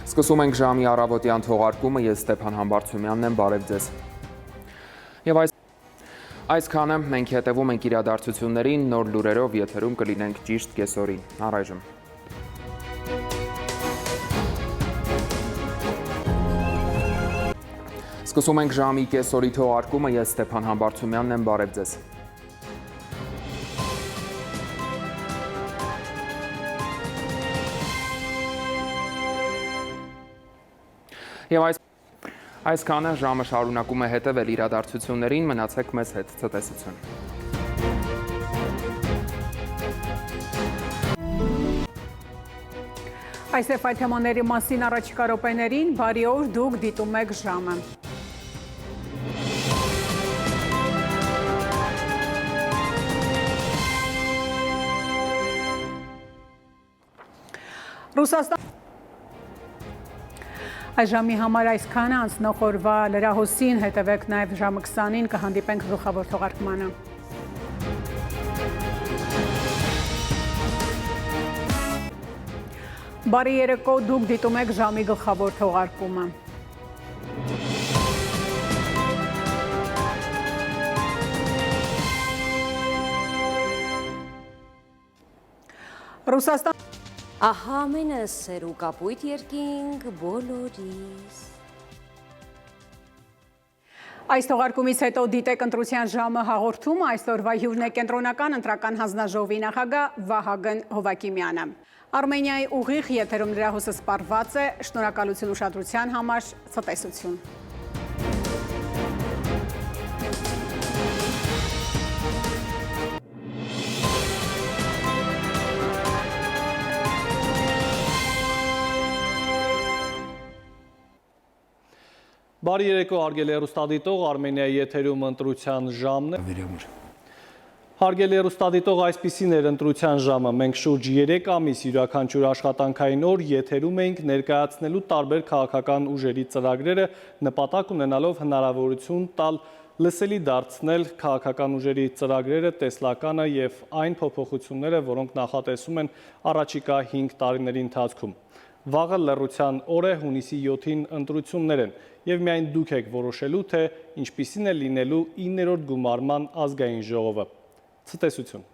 Սկսում ենք ժամի առավոտյան թողարկումը, ես Ստեփան Համբարձումյանն եմ, բարև ձեզ։ Եվ այսքանը մենք հետևում ենք իրադարձություններին, նոր լուրերով եթերում կլինենք ճիշտ կեսօրին։ Առայժմ։ Սկսում ենք ժամի կեսօրի թողարկումը, ես Ստեփան Համբարձումյանն եմ, բարև ձեզ։ Եվ այսքանը ժամը շարունակում է հետևել իրադարձություններին, մնացեք մեզ հետ, ցտեսություն։ Այսօր այդ թեմաների մասին առաջիկա րոպեներին, բարի օր, դուք դիտում եք ժամը։ Ռուսաստան Այս ժամի համար այսքանը, անցնող օրվա լրահոսին հետևեք նաև ժամը 20-ին կհանդիպենք գլխավոր թողարկմանը։ Բարի երեկո, դուք դիտում եք ժամի գլխավոր թողարկումը։ Ռուսաստան Ահա ամենը սերու կապույտ երկինք բոլորիս։ Այս թողարկումից հետո դիտեք ընտրության ժամը հաղորդումը, այսօրվա հյուրն է կենտրոնական ընտրական հանձնաժողովի նախագահ Վահագն Հովակիմյանը։ Արմենիայի ուղիղ եթերում լրահոսը սպառված է, շնորհակալություն ուշադրության համար, ցտեսություն։ Բարի երեկո, հարգելի հեռուստադիտող, Արմենիայի եթերում ընտրության ժամն է։ Հարգելի հեռուստադիտող, այսպիսին էր ընտրության ժամը։ Մենք շուրջ 3 ամիս յուրաքանչյուր աշխատանքային օր եթերում էինք ներկայացնելու տարբեր քաղաքական ուժերի ծրագրերը, նպատակ ունենալով հնարավորություն տալ լսելի դարձնել քաղաքական ուժերի ծրագրերը, տեսլականը եւ այն փոփոխությունները, որոնք նախատեսում են առաջիկա 5 տարիների ընթացքում։ Վաղը լռության օր է, հունիսի 7-ին ընտրություններ են, եւ միայն դուք եք որոշելու, թե ինչպիսին է լինելու 9-րդ գումարման ազգային ժողովը։ Ցտեսություն։